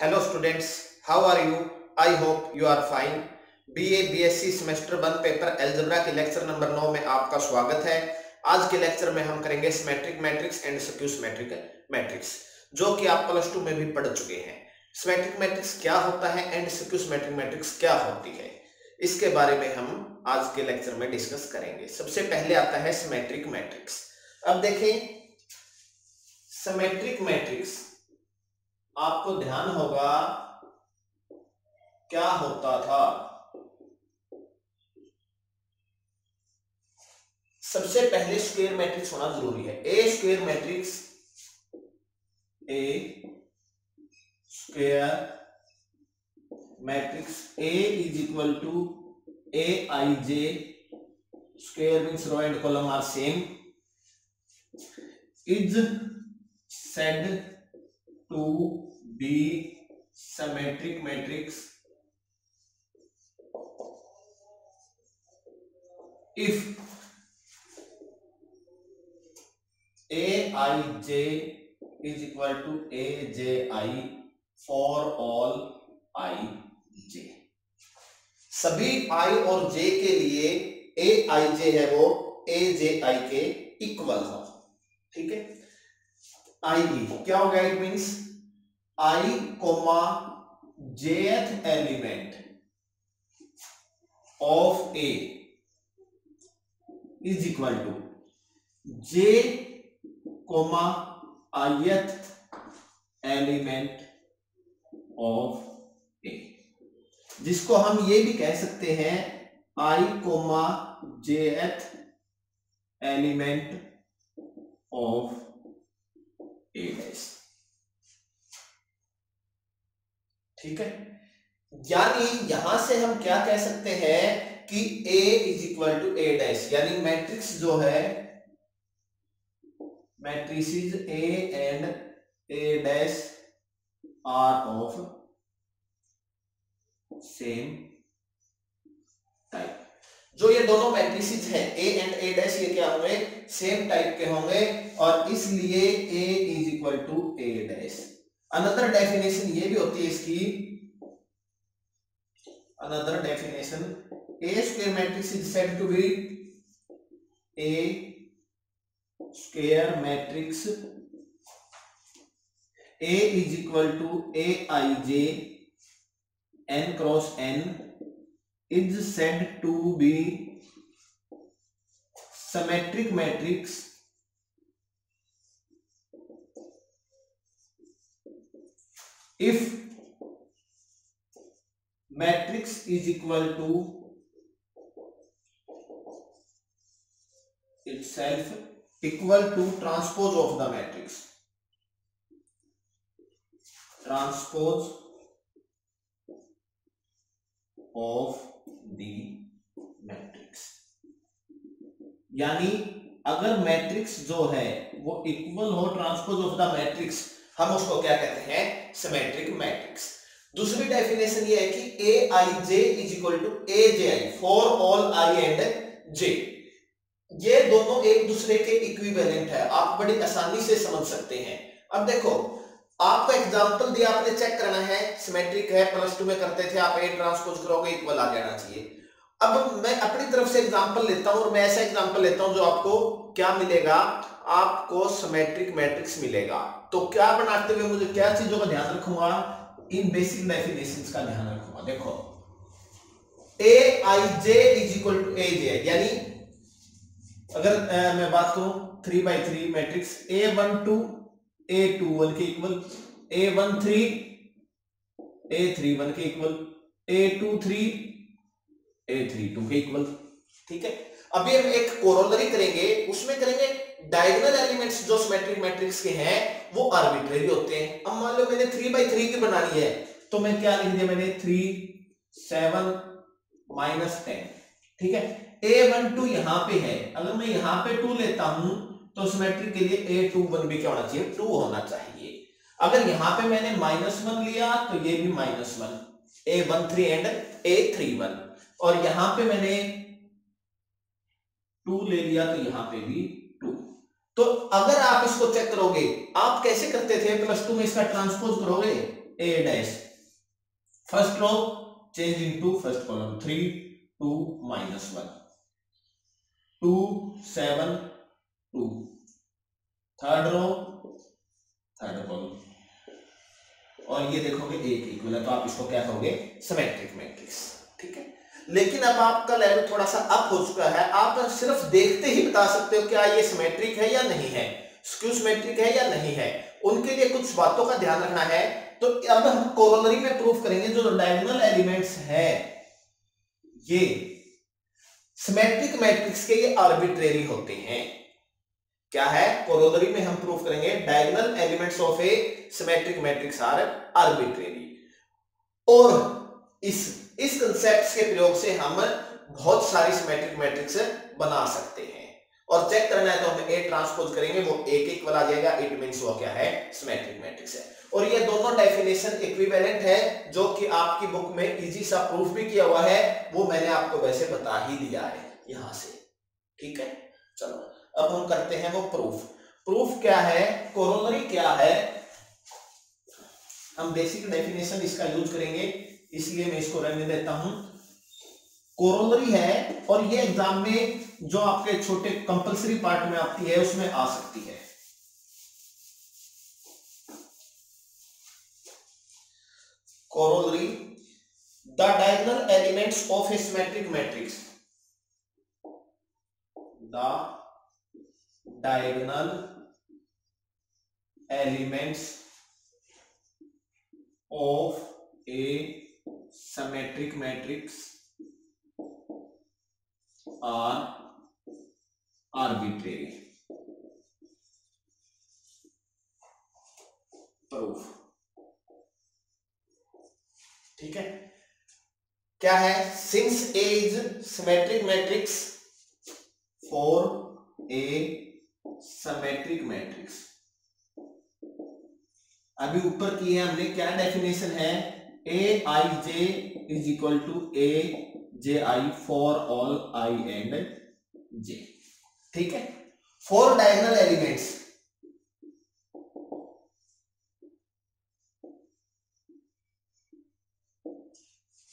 Hello students, how are you? I hope you are fine. BA BSc semester 1 paper algebra के lecture number 9 में आपका स्वागत है। आज के लेक्चर में हम करेंगे symmetric matrix and skew symmetric matrix, जो कि आप प्लस 2 में भी पढ़ चुके हैं। सिमेट्रिक मैट्रिक्स क्या होता है एंड स्क्यू सिमेट्रिक मैट्रिक्स क्या होती है, इसके बारे में हम आज के लेक्चर में डिस्कस करेंगे। सबसे पहले आता है सिमेट्रिक मैट्रिक्स। अब देखें, सिमेट्रिक मैट्रिक्स आपको ध्यान होगा क्या होता था। सबसे पहले स्क्वायर मैट्रिक्स होना जरूरी है। A square matrix, A square matrix A is equal to A I J, square means row and column are same, is said to be symmetric matrix if Aij is equal to Aj for all ij। सभी i और j के लिए Aij है वो Aj के equal हो। ठीक है, आई क्या हो गया? It means I comma jth element of A is equal to J comma ith element of A, जिसको हम ये भी कह सकते हैं I comma jth element of A dash. ठीक है, यानी यहां से हम क्या कह सकते हैं कि A is equal to A dash, यानी मैट्रिक्स जो है, matrices A and A dash are of same type. जो ये दोनों मैट्रिसेस हैं A एंड A डैश, ये क्या होंगे? सेम टाइप के होंगे, और इसलिए A is equal to A dash. Another definition ये भी होती है इसकी, another definition A square matrix is said to be A square matrix A is equal to Aij n cross n is said to be symmetric matrix if matrix is equal to itself equal to transpose of the matrix, transpose of the matrix. यानी अगर matrix जो है वो equal हो transpose of the matrix, हम उसको क्या कहते हैं? Symmetric matrix. दूसरी डेफिनेशन ये है कि A I J is equal to A J I for all I and J. ये दोनों एक दूसरे के इक्विवेलेंट है, आप बड़ी आसानी से समझ सकते हैं। अब देखो, आपको एग्जांपल दिया, आपने चेक करना है, सिमेट्रिक है, प्लस 2 में करते थे आप, ए ट्रांसपोज करोगे इक्वल आ जाना चाहिए। अब मैं अपनी तरफ से एग्जांपल लेता हूं, और मैं ऐसा एग्जांपल लेता हूं जो आपको क्या मिलेगा? आपको सिमेट्रिक मैट्रिक्स मिलेगा। तो क्या बनाते हुए मुझे क्या चीजों का ध्यान रखूंगा? इन बेसिक डेफिनेशंस का ध्यान रखूंगा। देखो, ए I J is equal to A जे, यानी अगर मैं बात करूं 3x3 मैट्रिक्स, A12 A21 के इक्वल, A13 A31 के इक्वल, A23 A32 के इक्वल। ठीक है, अभी हम एक कोरोलरी करेंगे, उसमें करेंगे डायगोनल एलिमेंट्स जो सिमेट्रिक मैट्रिक्स के हैं वो आर्बिट्रेरी होते हैं। अब मान लो मैंने 3x3 की बनानी है, तो मैं क्या लिख दिया? मैंने 3 7 -10। ठीक है, A12 यहां पे है, अगर मैं यहां पे 2 लेता हूं तो सिमेट्रिक के लिए A21 भी क्या होना चाहिए? 2 होना चाहिए। अगर यहां पे मैंने -1 लिया तो ये भी -1, A13 एंड A31, और यहां पे मैंने 2 ले लिया तो यहां पे भी 2। तो अगर आप इसको चेक करोगे, आप कैसे करते थे? प्लस 2 में इसका ट्रांसपोज करोगे A dash, first row change into first column 3 2 -1, 2 7 2, third row third column, और ये देखोगे एक इक्वल है, तो आप इसको क्या कहोगे, सिमेट्रिक मैट्रिक्स। ठीक है, लेकिन अब आपका लेवल थोड़ा सा अप हो चुका है, आप सिर्फ देखते ही बता सकते हो क्या ये सिमेट्रिक है या नहीं है, स्क्यू सिमेट्रिक है या नहीं है। उनके लिए कुछ बातों का ध्यान रखना है। तो अब हम कोरोलरी में प्रूफ करेंगे जो डायगोनल एलिमेंट्स है ये सिमेट्रिक मैट्रिक्स के ये आर्बिट्रेरी होते हैं। क्या है, कोरोलरी में हम प्रूफ करेंगे diagonal elements of a symmetric matrix are arbitrary. और इस कंसेप्ट के प्रयोग से हम बहुत सारी सिमेट्रिक मैट्रिक्स बना सकते हैं। और चेक करना है तो हम ए ट्रांसपोज करेंगे, वो एक इक्वल आ जाएगा, इट मींस वो क्या है, सिमेट्रिक मैट्रिक्स है। और ये दोनों डेफिनेशन इक्विवेलेंट है, जो कि आपकी बुक में इजी सा प्रूफ भी किया हुआ है, वो मैंने आपको वैसे बता ही दिया है यहां से। ठीक है, चलो अब हम करते हैं वो प्रूफ। प्रूफ क्या है, कोरोलरी क्या है, हम बेसिक डेफिनेशन इसका यूज करेंगे, इसलिए मैं इसको रहने देता हूं। कोरोलरी है, और ये एग्जाम में जो आपके छोटे कंपलसरी पार्ट में आती है उसमें आ सकती है। Corollary, the diagonal elements of a symmetric matrix, the diagonal elements of a symmetric matrix are arbitrary. Proof. ठीक है, क्या है, since A is symmetric matrix for a symmetric matrix. अभी ऊपर की है हमने, क्या डेफिनेशन है, A I J is equal to A J I for all I and J. ठीक है, for diagonal elements,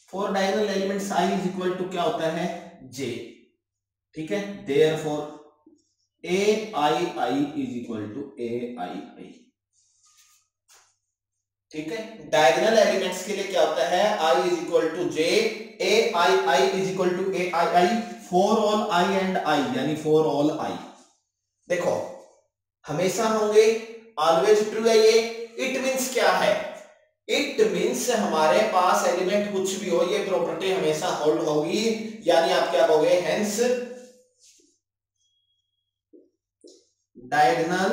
for diagonal elements I is equal to क्या होता है, जे। ठीक है, therefore A I I is equal to A I I. ठीक है, diagonal elements के लिए क्या होता है, I is equal to J, A I I is equal to A I I for all I and I, यानी for all आई। देखो हमेशा होंगे, ऑलवेज ट्रू है ये। इट मींस क्या है, इट मींस हमारे पास एलिमेंट कुछ भी हो, ये प्रॉपर्टी हमेशा होल्ड होगी, यानी आप क्या कहोगे, hence diagonal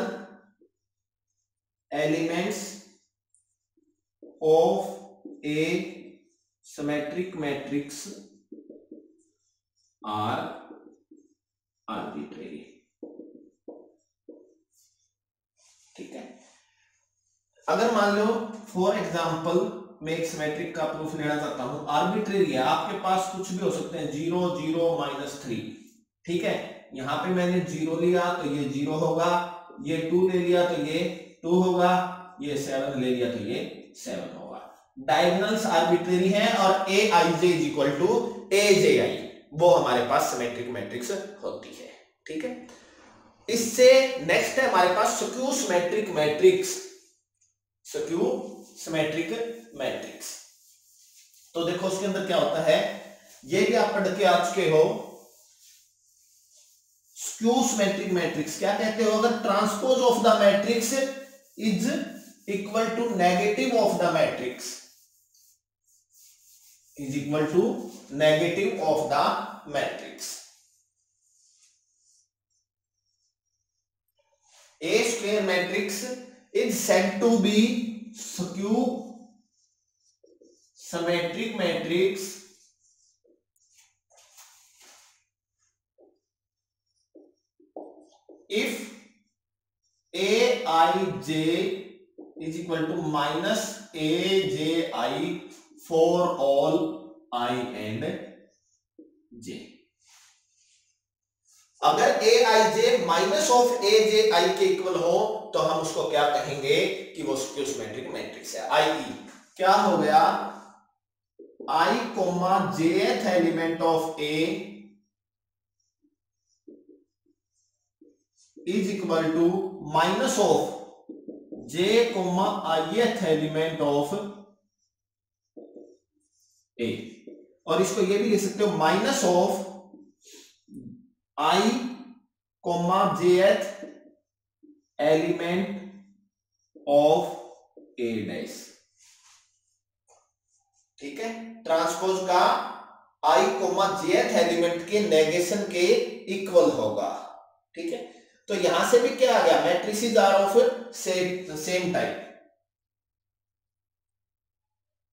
elements of a symmetric matrix are arbitrary. ठीक है, अगर मान लो फॉर एग्जांपल मैं एक सिमेट्रिक का प्रूफ लेना चाहता हूं, आर्बिट्रेरी है, आपके पास कुछ भी हो सकते हैं, 0 0 -3। ठीक है, यहां पे मैंने 0 लिया तो ये 0 होगा, ये 2 ले लिया तो ये 2 होगा, ये 7 ले लिया तो ये 7 होगा। डायगोनल्स आर्बिट्रेरी हैं, और ए I J is equal to A J आई, वो हमारे पास सिमेट्रिक मैट्रिक्स होती है। ठीक है, इससे नेक्स्ट है हमारे पास skew symmetric matrix. Skew symmetric matrix, तो देखो उसके अंदर क्या होता है, ये भी आप पढ़ के आ चुके हो। स्क्यू सिमेट्रिक मैट्रिक्स क्या कहते हो, अगर transpose of the matrix is equal to negative of the matrix, is equal to negative of the matrix. A square matrix is said to be skew symmetric matrix if Aij is equal to minus Aj for all I and j। अगर ए I J minus of A J आई के equal हो तो हम उसको क्या कहेंगे कि वो स्क्यू सिमेट्रिक मैट्रिक्स है। आई क्या हो गया, I comma jth element of A is equal to minus of J comma ith element of A, और इसको ये भी लिख सकते हो minus of I comma jth element of A dash. ठीक है, ट्रांसपोज का आई कोमा जेथ एलिमेंट के नेगेशन के इक्वल होगा। ठीक है, तो यहां से भी क्या आ गया, matrices are of same type,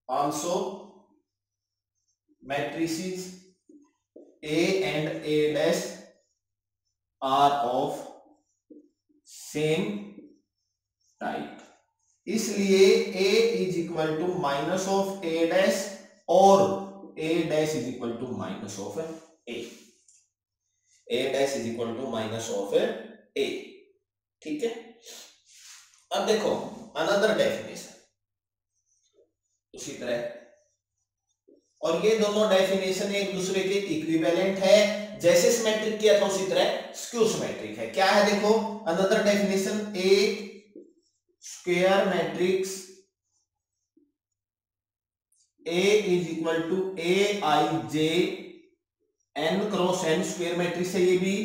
also matrices A and A dash are of same type, इसलिए A is equal to minus of A dash और A dash is equal to minus of A, A dash is equal to minus of A। ठीक है, अब देखो another definition उसी तरह, और ये दोनों डेफिनेशन एक दूसरे के इक्विवेलेंट है, जैसे सिमेट्रिक किया था उसी तरह स्क्यू सिमेट्रिक है। क्या है देखो another definition, a square matrix A is equal to A I J N cross N, square matrix है ये भी,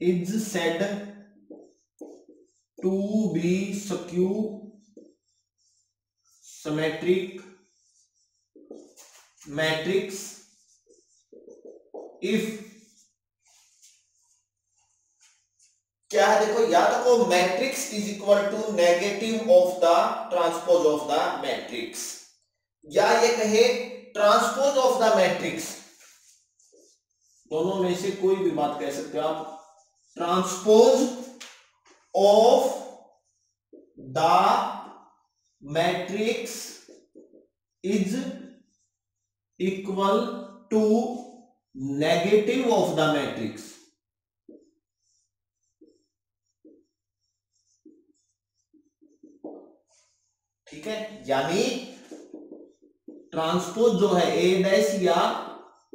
is said to be skew symmetric matrix if, क्या है देखो, या तो matrix is equal to negative of the transpose of the matrix, या ये कहे ट्रांसपोज ऑफ द मैट्रिक्स, दोनों में से कोई भी बात कह सकते हो आप, transpose of the matrix is equal to negative of the matrix. ठीक है, यानी ट्रांसपोज जो है ए डैश, या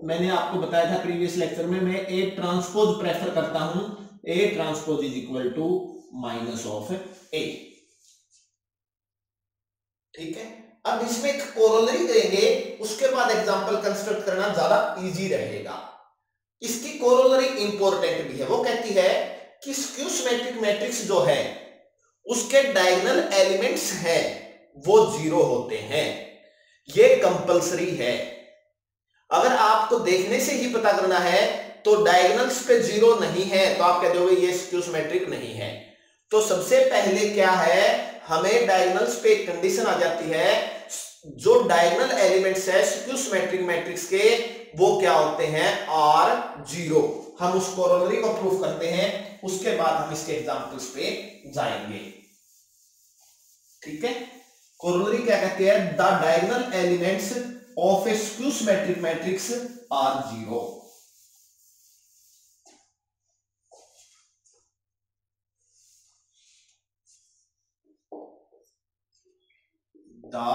मैंने आपको बताया था प्रीवियस लेक्चर में, मैं ए ट्रांसपोज प्रेफर करता हूं, A transpose is equal to minus of A. ठीक है, अब इसमें एक कोरोलरी देंगे, उसके बाद एग्जांपल कंस्ट्रक्ट करना ज्यादा इजी रहेगा। इसकी कोरोलरी इंपॉर्टेंट भी है, वो कहती है कि स्क्यू सिमेट्रिक मैट्रिक्स जो है उसके डायगोनल एलिमेंट्स हैं वो 0 होते हैं, ये कंपलसरी है। अगर आपको देखने से ही पता करना है तो डायगोनल्स पे 0 नहीं है तो आप कह दोगे ये स्क्यू सिमेट्रिक नहीं है। तो सबसे पहले क्या है, हमें डायगोनल्स पे एक कंडीशन आ जाती है, जो डायगोनल एलिमेंट्स है स्क्यू सिमेट्रिक मैट्रिक्स के वो क्या होते हैं, R0। हम उस कोरोलरी को प्रूफ करते हैं, उसके बाद हम इसके एग्जांपल्स पे जाएंगे। ठीक है, कोरोलरी क्या कहती है, the diagonal elements of a skew symmetric matrix R0। the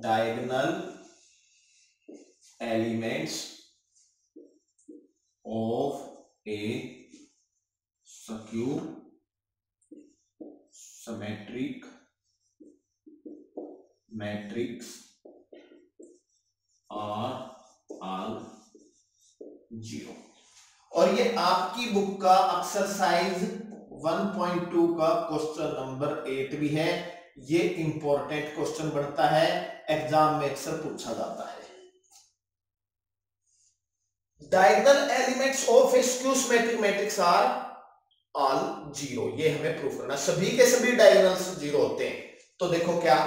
diagonal elements of a skew symmetric matrix are all 0। और ये आपकी बुक का एक्सरसाइज 1.2 का क्वेश्चन नंबर 8 भी है। ये इंपॉर्टेंट क्वेश्चन बनता है, एग्जाम में अक्सर पूछा जाता है। Diagonal elements of a skew symmetric matrix are all 0, ये हमें प्रूफ करना, सभी के सभी डायगोनल्स 0 होते हैं। तो देखो क्या,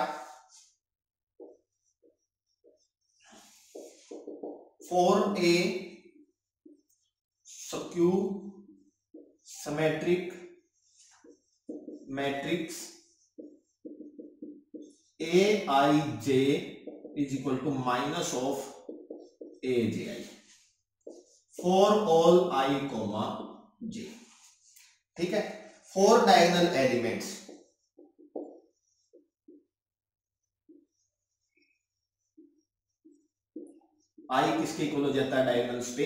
for a skew symmetric matrix Aij is equal to minus of Aj for all I comma j। ठीक है, 4 डायगोनल एलिमेंट्स आई किसके इक्वल हो जाता है डायगोनल्स पे,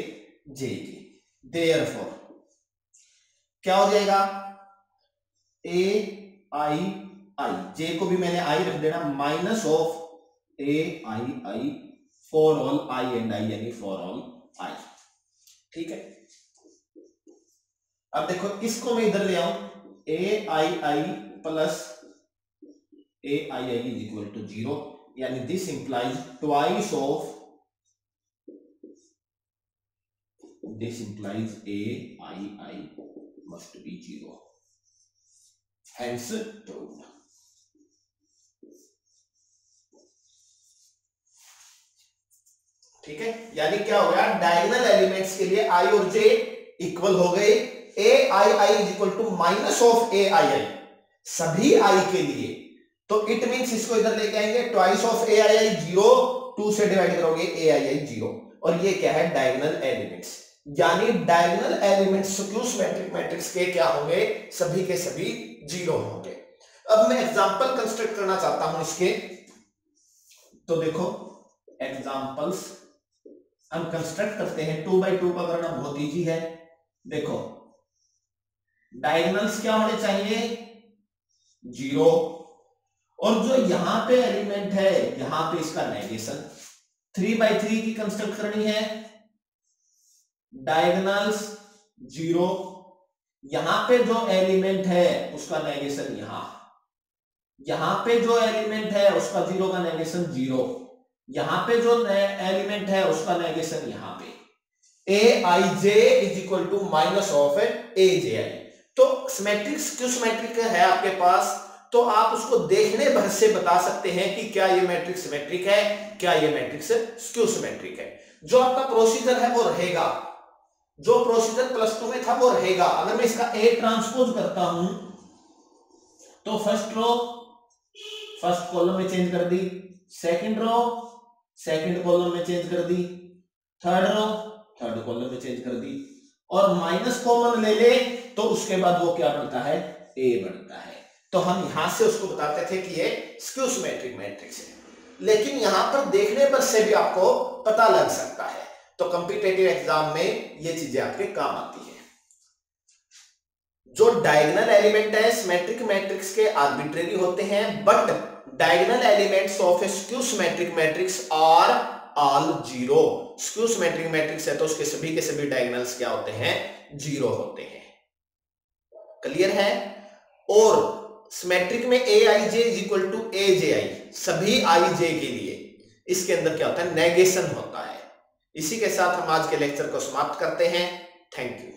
जे के। देयरफॉर क्या हो जाएगा, ए आई आई, जे को भी मैंने आई रख देना, minus of A I I for all I and I, यानी फॉर ऑल आई। ठीक है, अब देखो इसको मैं इधर ले आऊं, A I I plus A I I is equal to 0, यानी this implies twice of, this implies A I I must be 0, hence true. ठीक है, यानी क्या हो गया, डायगोनल एलिमेंट्स के लिए आई और जे इक्वल हो गए, A I I is equal to minus of A I I सभी आई के लिए। तो इट मींस इसको इधर लेके आएंगे, ट्वाइस ऑफ ए आई आई 0, 2 से डिवाइड करोगे ए आई आई 0, और ये क्या है डायगोनल एलिमेंट्स, यानी diagonal elements skew symmetric matrix के क्या होंगे, सभी के सभी 0 होंगे। अब मैं एग्जांपल कंस्ट्रक्ट करना चाहता हूं इसके, तो देखो एग्जांपल्स हम कंस्ट्रक्ट करते हैं, 2 by 2 का करना बहुत इजी है। देखो डायगोनल्स क्या होने चाहिए, 0, और जो यहां पे एलिमेंट है यहां पे इसका नेगेशन, 3 by 3 की कंस्ट्रक्ट करनी है, डायगोनल्स 0, यहां पे जो एलिमेंट है उसका नेगेशन यहां पे जो एलिमेंट है उसका 0 का नेगेशन 0, यहां पे जो एलिमेंट है उसका नेगेशन यहां पे, A I J is equal to minus of A J I. तो सिमेट्रिक स्क्यू सिमेट्रिक है आपके पास, तो आप उसको देखने भर से बता सकते हैं कि क्या ये मैट्रिक्स सिमेट्रिक है, क्या ये मैट्रिक्स स्क्यू सिमेट्रिक है। जो आपका प्रोसीजर है वो रहेगा, जो प्रोसीजर प्लस 2 में था वो रहेगा। अगर मैं इसका ए ट्रांसपोज करता हूं तो फर्स्ट रो फर्स्ट कॉलम में चेंज कर दी, सेकंड रो सेकंड कॉलम में चेंज कर दी, थर्ड रो थर्ड कॉलम में चेंज कर दी, और माइनस कॉमन ले ले तो उसके बाद वो क्या बनता है, ए बनता है। तो हम यहां से उसको बताते थे कि ये स्क्यू सिमेट्रिक मैट्रिक्स है, लेकिन यहां पर देखने पर से भी आपको पता लग सकता है। तो कॉम्पिटिटिव एग्जाम में ये चीजें आपके काम आती है। जो डायगोनल एलिमेंट है सिमेट्रिक मैट्रिक्स के आर्बिट्रेरी होते हैं, but diagonal elements of a skew symmetric matrix are all 0। Skew symmetric matrix है तो उसके सभी के सभी डायगोनल्स क्या होते हैं, 0 होते हैं। क्लियर है। और सिमेट्रिक में ए I J is equal to A J आई, सभी आई जे के लिए इसके अंदर क्या होता है, नेगेशन होता है। इसी के साथ हम आज के लेक्चर को समाप्त करते हैं। Thank you.